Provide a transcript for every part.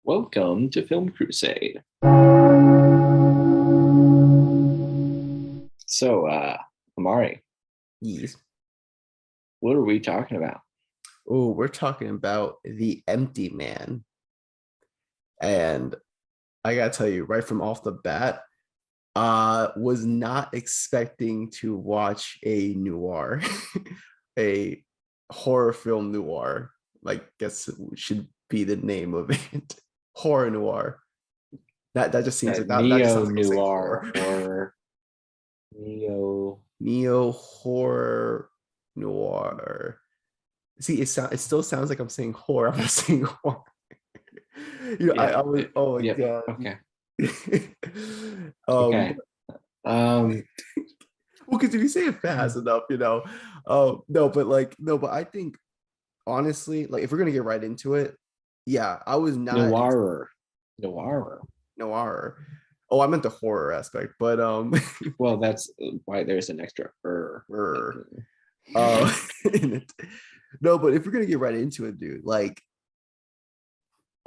Welcome to Film Crusade. Amari, Yes. what are we talking about? Oh, we're talking about The Empty Man. And I gotta tell you, right from off the bat, was not expecting to watch a noir, a horror film noir. Like, guess it should be the name of it. Horror noir. That just seems like that just Neo sounds like I'm saying noir horror. horror. Neo. Neo horror noir. See, it still sounds like I'm saying horror. I'm not saying horror. I Yeah. was, oh my Yep. god. Okay. um Okay. Um. well, because if you say it fast enough, no, but no, but I think honestly, like if we're gonna get right into it, yeah, I was not Noirer. Noirer. noir. Oh, I meant the horror aspect, but Well, that's why there's an extra er, uh no, but if we're gonna get right into it, dude, like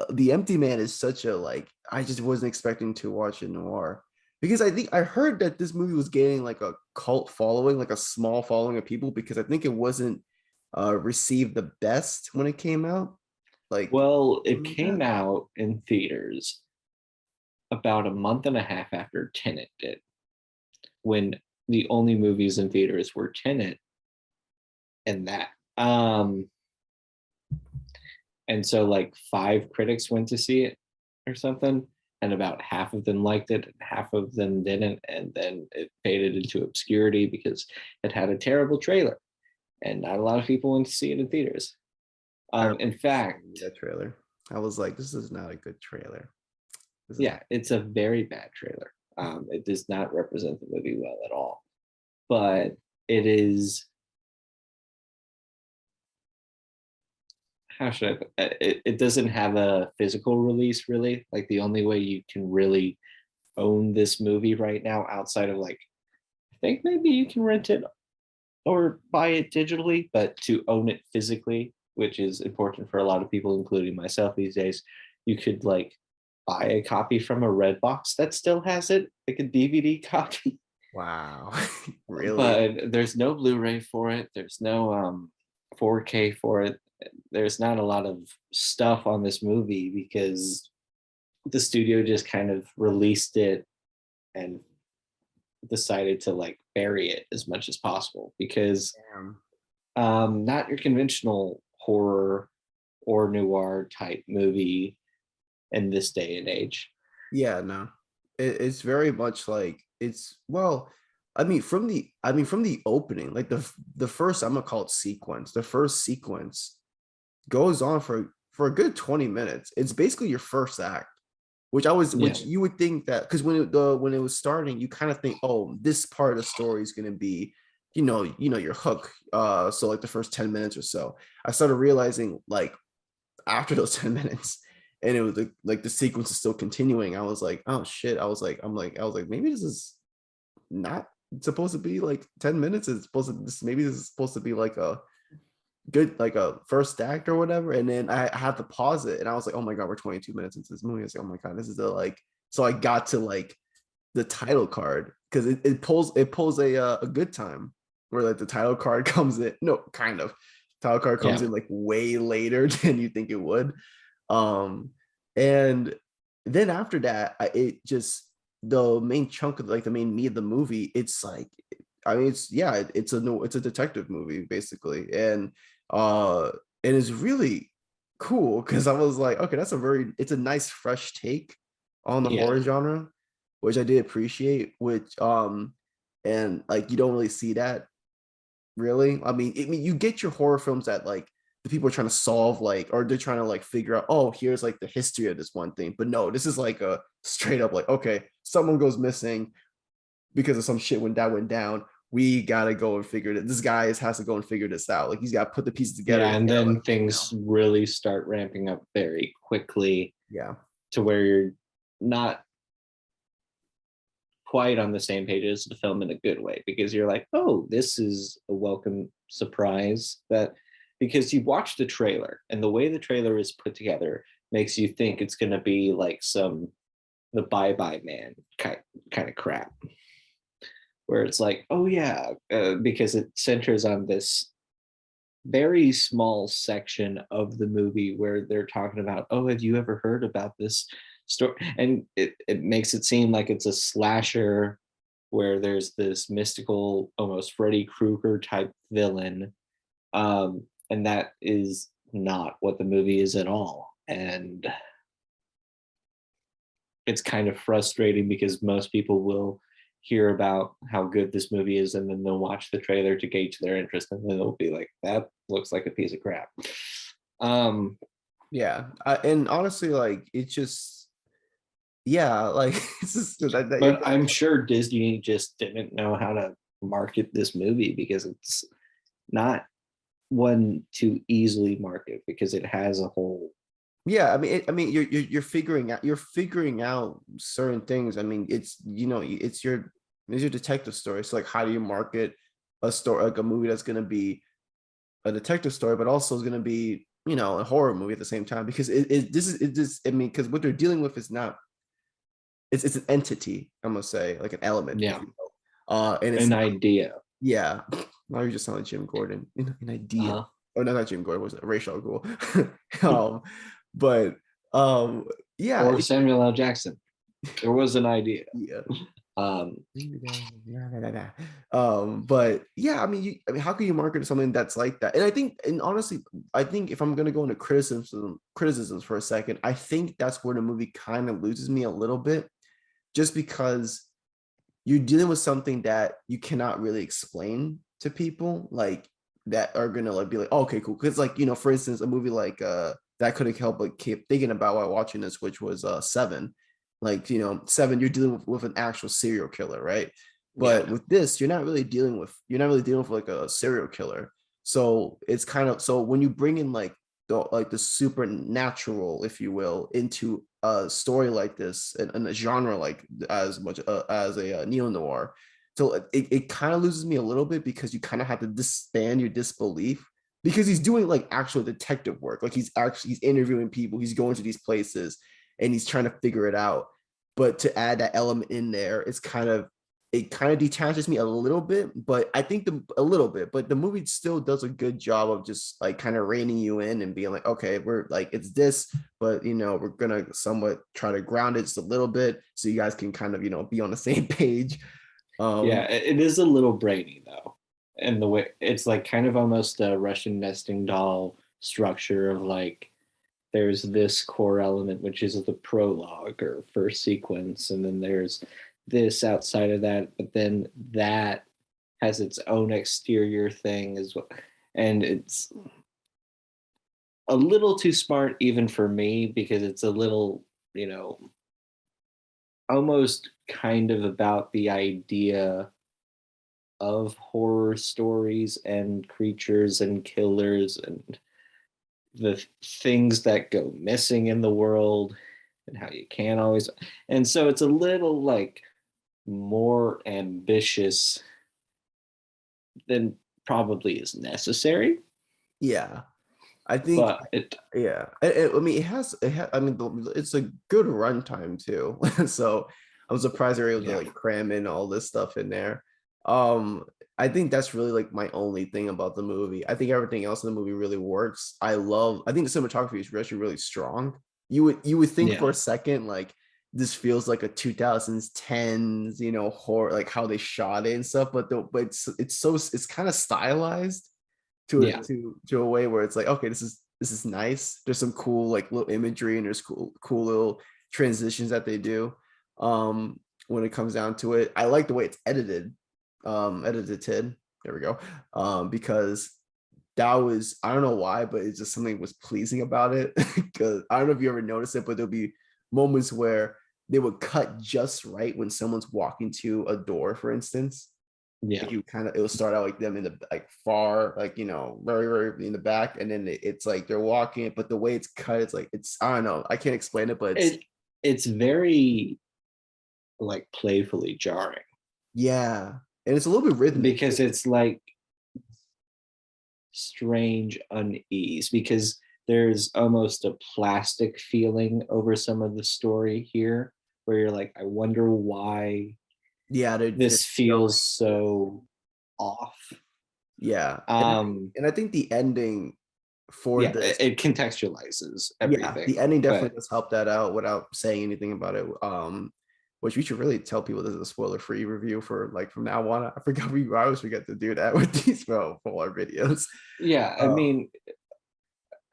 The Empty Man is such a like I just wasn't expecting to watch a noir because I think I heard that this movie was gaining like a cult following, like a small following of people because I think it wasn't received the best when it came out. Like, Well, it like came that. out in theaters about a month and a half after Tenet did, when the only movies in theaters were Tenet and that. And so like five critics went to see it or something, and about half of them liked it and half of them didn't, and then it faded into obscurity because it had a terrible trailer and not a lot of people went to see it in theaters. I In remember fact, seeing that trailer. I was like, this is not a good trailer. This is yeah, it's a very bad trailer. It does not represent the movie well at all, but it is, how should it doesn't have a physical release really. Like the only way you can really own this movie right now outside of like, I think maybe you can rent it or buy it digitally, but to own it physically, which is important for a lot of people, including myself these days, you could like buy a copy from a Redbox that still has it, like a DVD copy. wow. Really? But there's no Blu-ray for it. There's no 4K for it. There's not a lot of stuff on this movie because the studio just kind of released it and decided to like bury it as much as possible because Damn. not your conventional horror or noir type movie in this day and age. Yeah, no. It's very much like it's well, from the opening, like the first I'm gonna call it sequence. The first sequence goes on for a good 20 minutes. It's basically your first act, Yeah, which you would think that because when it was starting, you kind of think, oh, this part of the story is gonna be, your hook. So like the first 10 minutes or so. I started realizing like after those 10 minutes and it was like the sequence is still continuing. I was like, oh shit. I was like, maybe this is not supposed to be like 10 minutes. It's supposed to maybe this is supposed to be like a good like a first act or whatever. And then I had to pause it and I was like, oh my god, we're 22 minutes into this movie. I was like, oh my god, this is the like so I got to like the title card because it pulls a good time where like the title card comes in. No, kind of title card comes yeah, in like way later than you think it would. Um, and then after that, it just the main chunk of like the main meat of the movie. It's like, I mean, it's yeah, it's a no, it's a detective movie basically, uh, and it's really cool because I was like, okay, it's a nice fresh take on the yeah, horror genre, which I did appreciate. And like you don't really see that really. I mean, you get your horror films that like the people are trying to solve like, or they're trying to like figure out, oh, here's like the history of this one thing. But no, this is like a straight up like, okay, someone goes missing because of some shit when that went down. We gotta go and figure it. This guy has to go and figure this out. Like he's got to put the pieces together. yeah. He's And got to then like, things really start ramping up very quickly yeah, to where you're not quite on the same page as the film in a good way because you're like, oh, this is a welcome surprise. That because you watch the trailer and the way the trailer is put together, makes you think it's gonna be like some the Bye Bye Man kind of crap, where it's like, oh yeah, because it centers on this very small section of the movie where they're talking about, oh, have you ever heard about this story? And it makes it seem like it's a slasher where there's this mystical, almost Freddy Krueger type villain. And that is not what the movie is at all. And it's kind of frustrating because most people will hear about how good this movie is and then they'll watch the trailer to gauge their interest and then they'll be like, that looks like a piece of crap. um Yeah, and honestly, like it's just yeah, like it's just but I'm sure Disney just didn't know how to market this movie because it's not one to easily market because it has a whole. yeah. I mean, you're figuring out certain things. I mean, it's it's your detective story. So like, how do you market a story like a movie that's gonna be a detective story, but also is gonna be a horror movie at the same time? Because I mean, because what they're dealing with is not it's an entity. I'm gonna say like an element, if Yeah, you will. And it's an idea. yeah. Now you just sound like Jim Gordon. An idea. uh Oh no, not Jim Gordon. Was it Rachel Gould? um, but yeah, or Samuel L. Jackson. There was an idea. yeah. um But yeah, I mean, how can you market something that's like that? And I think, and honestly, I think if I'm gonna go into criticisms for a second, I think that's where the movie kind of loses me a little bit, just because you're dealing with something that you cannot really explain to people, like that are gonna like be like, oh, okay, cool. Because like, for instance, a movie like that couldn't help but keep thinking about while watching this, which was Seven. Like, Seven, you're dealing with an actual serial killer, right? yeah, But with this, you're not really dealing with like a serial killer. So it's kind of, so when you bring in like the supernatural, if you will, into a story like this and a genre like as much as a neo noir, so it kind of loses me a little bit, because you kind of have to disband your disbelief, because he's doing like actual detective work, like he's interviewing people, he's going to these places and he's trying to figure it out. But to add that element in there, it kind of detaches me a little bit, but I think a little bit, but the movie still does a good job of just like kind of reining you in and being like, okay, we're like, it's this, but we're gonna somewhat try to ground it just a little bit so you guys can kind of be on the same page. yeah, um it is a little brainy though, and the way it's like kind of almost a Russian nesting doll structure of like there's this core element which is the prologue or first sequence, and then there's this outside of that, but then that has its own exterior thing as well. And it's a little too smart even for me because it's a little, you know, almost kind of about the idea of horror stories and creatures and killers and the things that go missing in the world and how you can't always. And so it's a little like more ambitious than probably is necessary, yeah, I think, but it. yeah. I mean, I mean, it's a good runtime too. So I'm surprised they're able to Yeah, like cram in all this stuff in there. Um, I think that's really like my only thing about the movie. I think everything else in the movie really works. I think the cinematography is actually really strong. You would think yeah, for a second like this feels like a 2010s, horror, like how they shot it and stuff, but it's kind of stylized to a yeah, to a way where it's like, okay, this is nice. There's some cool like little imagery, and there's cool little transitions that they do. When it comes down to it, I like the way it's edited. There we go. Because that was, I don't know why, but it's just something was pleasing about it. Because I don't know if you ever noticed it, but there'll be moments where they would cut just right when someone's walking to a door, for instance. yeah. You kind of, it will start out like them in the like far, like very very in the back, and then it's like they're walking, but the way it's cut, it's like, it's, I don't know, I can't explain it, but It's very like playfully jarring yeah, and it's a little bit rhythmic because too. it's like strange unease because there's almost a plastic feeling over some of the story here, where you're like, I wonder why Yeah, this feels so off. yeah, Um, and I think the ending for yeah, this, it contextualizes yeah, everything, the ending but definitely does help that out without saying anything about it. Which we should really tell people this is a spoiler-free review for like from now on. I forgot I always forget to do that with these for our videos. yeah, I Uh, mean,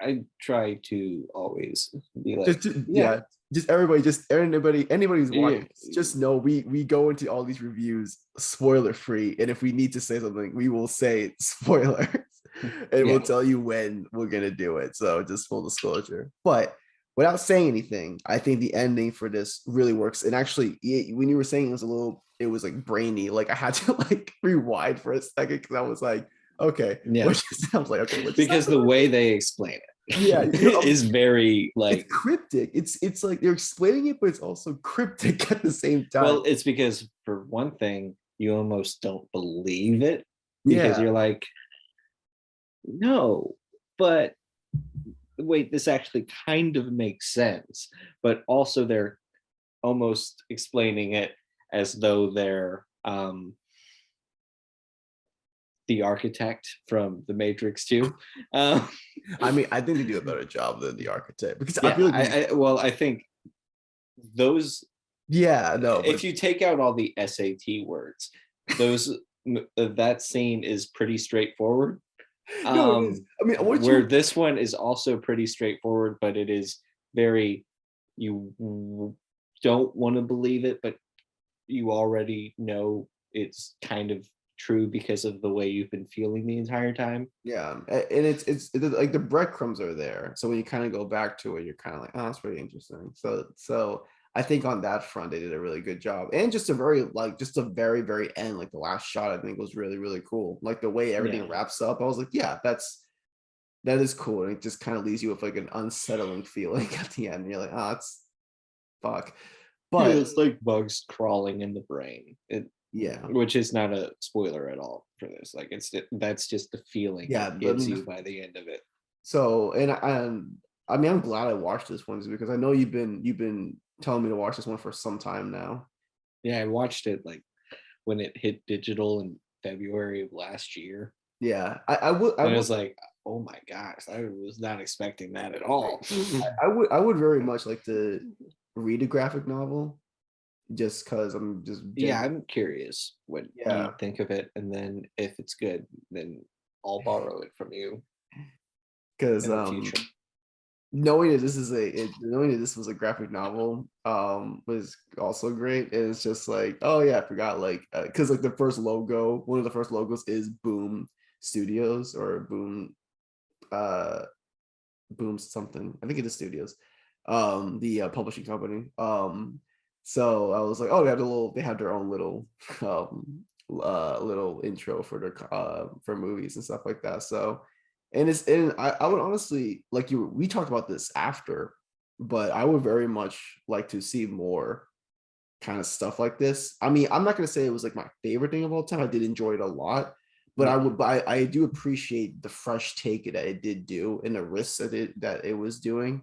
I try to always be like, yeah, yeah, just everybody, just anybody who's yeah, watching, just know we go into all these reviews spoiler free, and if we need to say something, we will say spoilers, and we'll yeah, tell you when we're gonna do it. So just full disclosure. But without saying anything, I think the ending for this really works. And actually, when you were saying it was like brainy. Like I had to like rewind for a second because I was like, okay, yeah, what just I was like, okay, what just because the way they explain it yeah, is very it's like, cryptic. It's like they're explaining it, but it's also cryptic at the same time. well, it's because for one thing, you almost don't believe it because Yeah, you're like, no, but wait, this actually kind of makes sense. But also they're almost explaining it as though they're the architect from the Matrix 2. Um, I mean, I think they do a better job than the architect because I yeah, feel like these, well, I think those, yeah, no, but if you take out all the SAT words, those that scene is pretty straightforward. no, it is. I mean, what Where you this one is also pretty straightforward, but it is very, you don't want to believe it, but you already know it's kind of true because of the way you've been feeling the entire time. yeah, and it's like the breadcrumbs are there. So when you kind of go back to it, you're kind of like, oh, that's pretty interesting. So I think on that front they did a really good job. And just a very like just a very end, like the last shot, I think was really cool. Like the way Yeah, everything wraps up, I was like, yeah, that is cool. And it just kind of leaves you with like an unsettling feeling at the end. You're like, oh, it's fuck. yeah, But it's like bugs crawling in the brain, yeah, which is not a spoiler at all for this. Like that's just the feeling yeah. it But I gives mean, you by the end of it. so and I mean, I'm glad I watched this one because I know you've been telling me to watch this one for some time now. Yeah, I watched it like when it hit digital in February of last year. Yeah, I And it would was like, oh my gosh, I was not expecting that at all. I would very much like to read a graphic novel just because I'm just Yeah, genuine. I'm curious what you Yeah, think of it, and then if it's good, then I'll borrow it from you because in the future. knowing that this was a graphic novel was also great. And it's just like, oh yeah, I forgot like because like the first logo, one of the first logos is Boom Studios or uh Boom something. I think it is Studios, the publishing company. So I was like, oh, they have their own little little intro for their for movies and stuff like that. So and I would honestly like we talked about this after, but I would very much like to see more kind of stuff like this. I mean, I'm not gonna say it was like my favorite thing of all time. I did enjoy it a lot, but Yeah. I do appreciate the fresh take that it did do and the risks that it was doing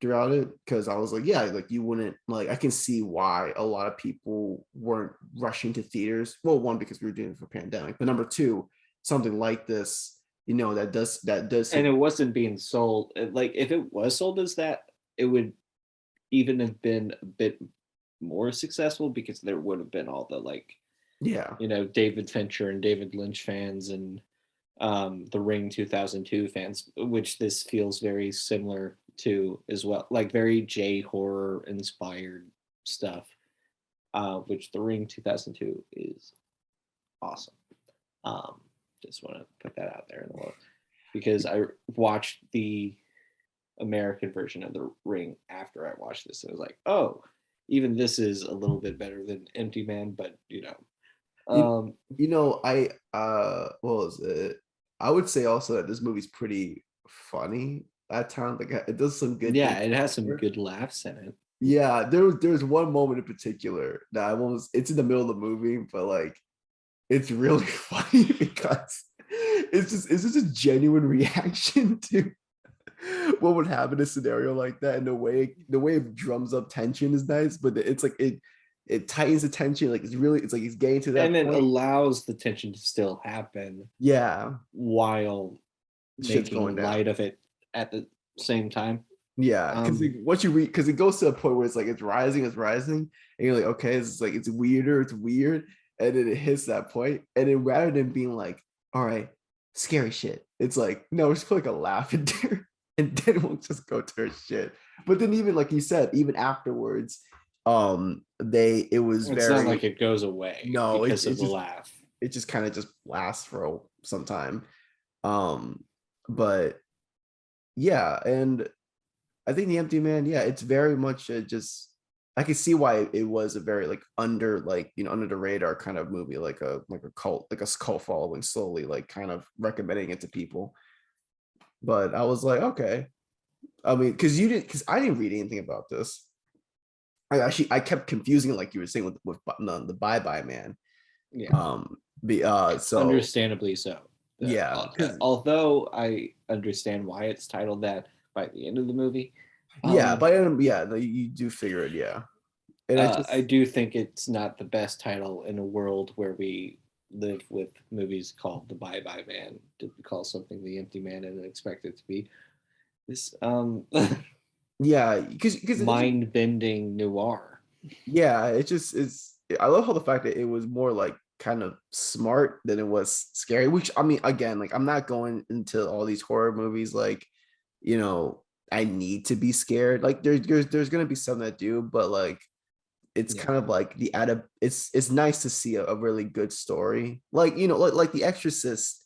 throughout it. Because I was like, yeah, like you wouldn't like I can see why a lot of people weren't rushing to theaters. Well, one, because we were doing it for pandemic, but number two, something like this, that does And hit. it wasn't being sold. Like if it was sold as that, it would even have been a bit more successful because there would have been all the like, Yeah, David Fincher and David Lynch fans and the Ring 2002 fans, which this feels very similar to as well, like very J horror inspired stuff, which the Ring 2002 is awesome. Um, just want to put that out there in the world because I watched the American version of the Ring after I watched this. And I was like, oh, even this is a little bit better than Empty Man, but you, um, I what was it? I would say also that this movie's pretty funny at times. Like it does some good things. yeah, it has some good laughs in it. Yeah, there's one moment in particular that I was it's in the middle of the movie, but like it's really funny because it's just a genuine reaction what would happen in a scenario like that, and the way it drums up tension is nice, but it's like it tightens the tension, like it's like it's getting to And that it point. allows the tension to still happen Yeah, while shit's going making down. light of it at the same time. Yeah, because Um, once you read, because it goes to a point where it's rising, and you're like, okay, it's like it's weird, and then it hits that point, and then rather than being like, all right, scary shit, it's like, no, just put like a laugh in there, and then we'll just go to her shit. But then even like you said, even afterwards, it was it's not like very it goes away no, because of the laugh. it just kind of just lasts for some time, um, but yeah, and I think The Empty Man, yeah, it's very much just I can see why it was a very like under like under the radar kind of movie, like a cult, like a cult following slowly, like kind of recommending it to people. But I was like, okay. I mean, because I didn't read anything about this. I kept confusing it like you were saying with the Bye Bye Man. Yeah, So understandably so. yeah, because Although I understand why it's titled that by the end of the movie, yeah, um, but yeah, you do figure it, yeah. And I I just do think it's not the best title in a world where we live with movies called The Bye Bye Man to call something The Empty Man and expect it to be this yeah, because it doesn't. mind bending noir. Yeah, it just is. I love how the fact that it was more like kind of smart than it was scary. Which I mean, again, like I'm not going into all these horror movies like, you know, I need to be scared. Like there's gonna be some that do, but like it's Yeah, kind of like it's nice to see a really good story. Like like The Exorcist.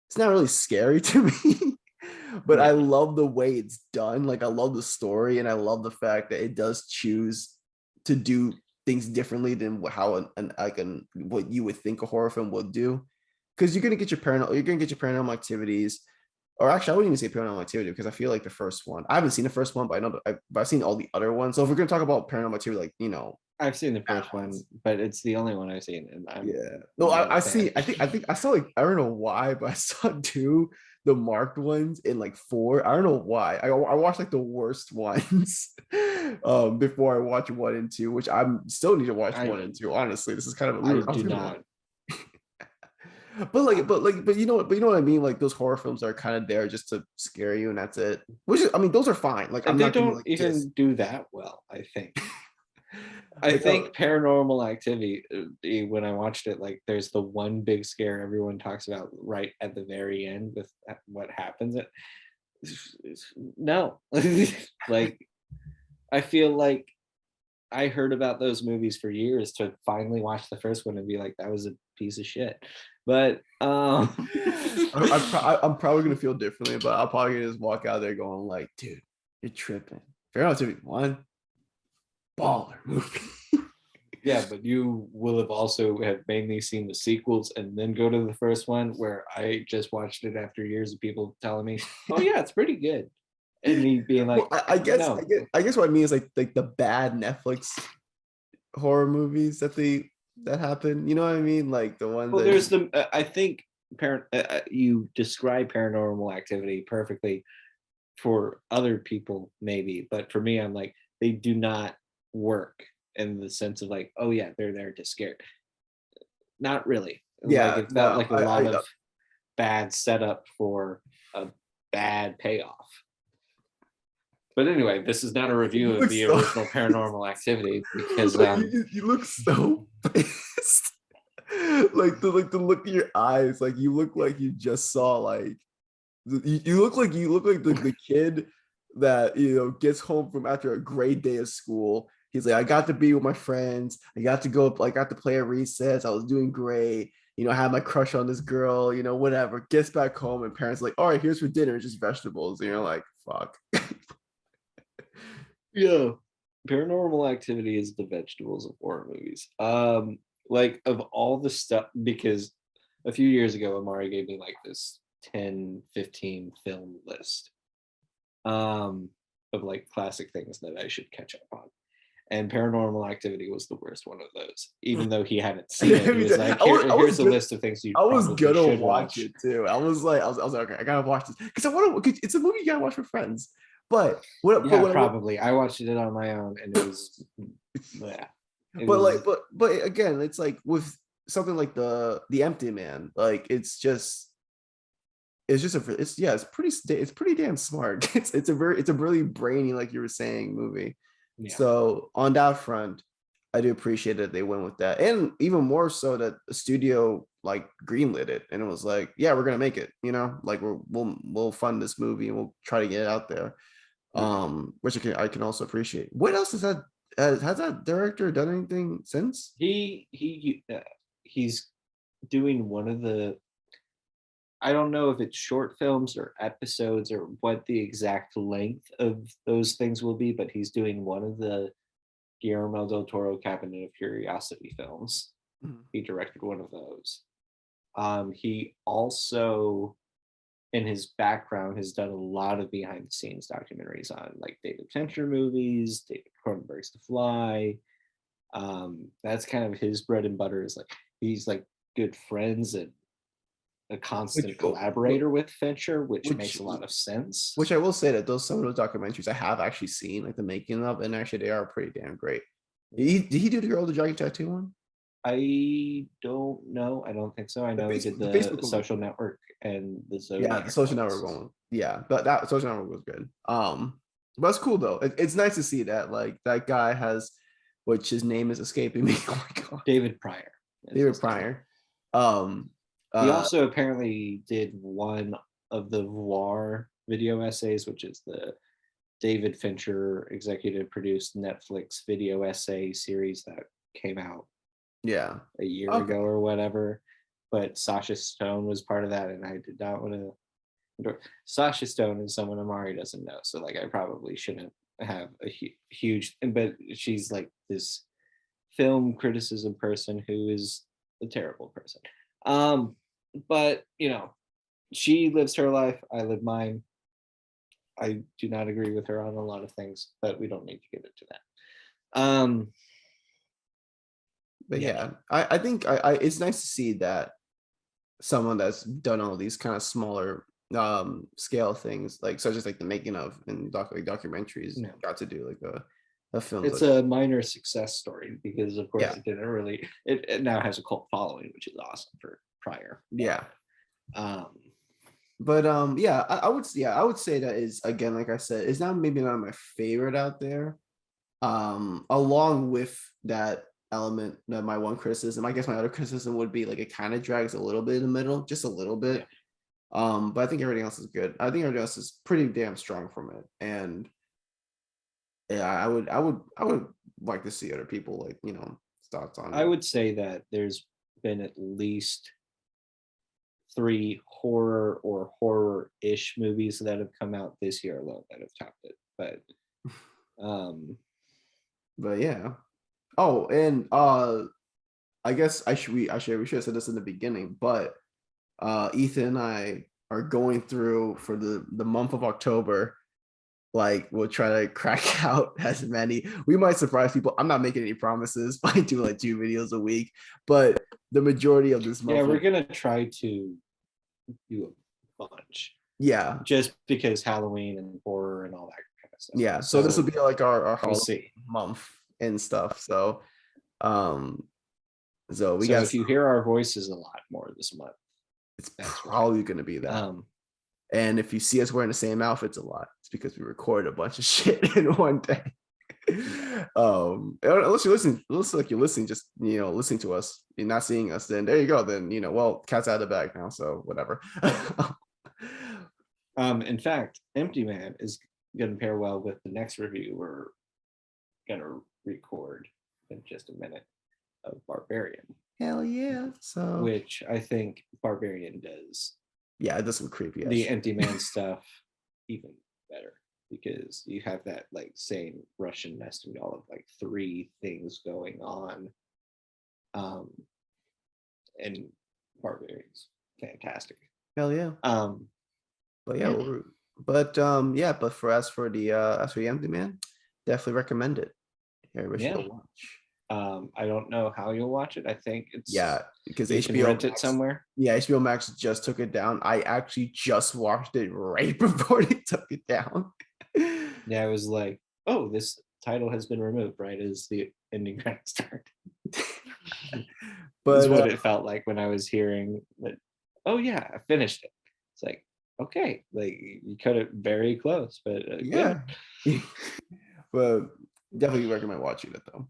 It's not really scary to me. But I yeah. love the way it's done. Like I love the story, and I love the fact that it does choose to do things differently than how what you would think a horror film would do. Because you're gonna get your paranormal activities, or actually, I wouldn't even say paranormal activity because I feel like the first one. I haven't seen the first one, but I know but I've seen all the other ones. So if we're gonna talk about paranormal activity, like I've seen the bad first one, ones, but it's the only one I've seen, and I'm yeah. No, not a I fan. see. I think I saw like I don't know why, but I saw two the marked ones in like four. I don't know why. I watched like the worst ones before I watch one and two, which I'm still need to watch I one and two. Honestly, this is kind of I I was do gonna watch, not. but you know what I mean. Like those horror films are kind of there just to scare you, and that's it. Which is, I mean, those are fine. Like I'm They not gonna don't like diss. even do that well, I think. I Like think Paranormal Activity, when I watched it, like there's the one big scare everyone talks about right at the very end with what happens. No, like I feel like I heard about those movies for years to finally watch the first one and be like, that was a piece of shit. But I'm probably gonna feel differently, but I'll probably gonna just walk out there going like, dude, you're tripping. Fair enough to be one baller movie. yeah, but you will have also have mainly seen the sequels and then go to the first one where I just watched it after years of people telling me, oh yeah, it's pretty good. And me being Well, like, I no. guess what I mean is like the bad Netflix horror movies that happen. You know what I mean? Like the ones Well, that there's the I think you describe Paranormal Activity perfectly for other people maybe, but for me I'm like they do not work in the sense of like, oh yeah, they're there to scare. Not really. Like yeah, it felt no, like a lot of bad setup for a bad payoff. But anyway, this is not a review you of look the so original Paranormal Activity because like you look so pissed. Like the look in your eyes, like you look like you just saw like you look like the kid that gets home from after a great day of school. He's like, I got to be with my friends. I got to go up, I got to play at recess. I was doing great. I had my crush on this girl, whatever. Gets back home and parents are like, all right, here's for dinner, it's just vegetables. And you're like, fuck. yeah, Paranormal Activity is the vegetables of horror movies. Like of all the stuff, because a few years ago, Amari gave me like this 10, 15 film list um, of like classic things that I should catch up on. And Paranormal Activity was the worst one of those. Even though he hadn't seen it, he was like, Here's a list of things you I was probably gonna should watch it too. I was like, okay, I gotta watch this because I want to. It's a movie you gotta watch with friends. But what? Yeah, probably. I watched it on my own, and it was, yeah. But again, it's like with something like the Empty Man, like it's just it's pretty damn smart. It's a really brainy, like you were saying, movie. Yeah. So on that front, I do appreciate that they went with that, and even more so that the studio like greenlit it, and it was like, yeah, we're gonna make it. Like we'll fund this movie and we'll try to get it out there. Which I can also appreciate. What else is that? Has that director done anything since? He's doing one of the, I don't know if it's short films or episodes or what the exact length of those things will be, but he's doing one of the Guillermo del Toro Cabinet of Curiosity films. Mhm. He directed one of those. He also, in his background, has done a lot of behind the scenes documentaries on like David Fincher movies, David Cronenberg's The Fly. That's kind of his bread and butter. Is like he's like good friends and a constant collaborator with Fincher, which makes a lot of sense. Which I will say that some of those documentaries I have actually seen, like the making of, and actually they are pretty damn great. Did he do the Girl with the Dragon Tattoo one? I don't know. I don't think so. I know he did the Social Network and the Zodiac. Yeah, the Social Network one. Yeah, but that Social Network was good. But it's cool though. It's nice to see that like that guy has, which his name is escaping me. Oh my god, David Pryor. David Pryor. He also apparently did one of the Voir video essays, which is the David Fincher executive produced Netflix video essay series that came out a year ago or whatever. But Sasha Stone was part of that, and I did not want to. Sasha Stone is someone Amari doesn't know, so like I probably shouldn't have a huge. But she's like this film criticism person who is a terrible person. But she lives her life, I live mine. I do not agree with her on a lot of things, but we don't need to get into that. But yeah, I think it's nice to see that someone that's done all these kind of smaller scale things, like such as like the making of and documentaries, got to do like a film. It's a minor success story because of course it didn't really. It now has a cult following, which is awesome for Pryor. Yeah. But I would say that is, again, like I said, it's not maybe not my favorite out there. Along with that element, that my one criticism, I guess my other criticism would be like it kind of drags a little bit in the middle, just a little bit. But I think everything else is good. I think everything else is pretty damn strong from it. And yeah, I would like to see other people like, thoughts on it. I would say that there's been at least 3 horror or horror-ish movies that have come out this year alone that have topped it. But yeah. Oh, and I guess we should have said this in the beginning, but Ethan and I are going through for the month of October. Like we'll try to crack out as many. We might surprise people. I'm not making any promises. I do like 2 videos a week, but the majority of this month. Yeah, we're gonna try to do a bunch. Yeah, just because Halloween and horror and all that kind of stuff. Yeah, so this will be like our Halloween month and stuff. So, if you hear our voices a lot more this month, it's probably going to be that. And if you see us wearing the same outfits a lot, it's because we recorded a bunch of shit in one day. Unless you're listening, it looks like you're listening, just listening to us, you're not seeing us, then there you go. Then well, cat's out of the bag now, so whatever. In fact, Empty Man is going to pair well with the next review we're going to record in just a minute of Barbarian. Hell yeah! So which I think Barbarian does. Yeah, it does some creepy. The Empty Man stuff even better because you have that like same Russian nesting doll of like 3 things going on. And Barbarian's fantastic. Hell yeah. But yeah, but for the Empty Man, definitely recommend it. everybody Yeah. should go watch. I don't know how you'll watch it. I think it's Yeah, because you can HBO rent it Max, somewhere. yeah, HBO Max just took it down. I actually just watched it right before they took it down. Yeah, I was like, oh, this title has been removed, right? As the ending credits start. Is But what it felt like when I was hearing that, oh yeah, I finished it. It's like, okay, like you cut it very close, but good. yeah, but definitely recommend watching it though.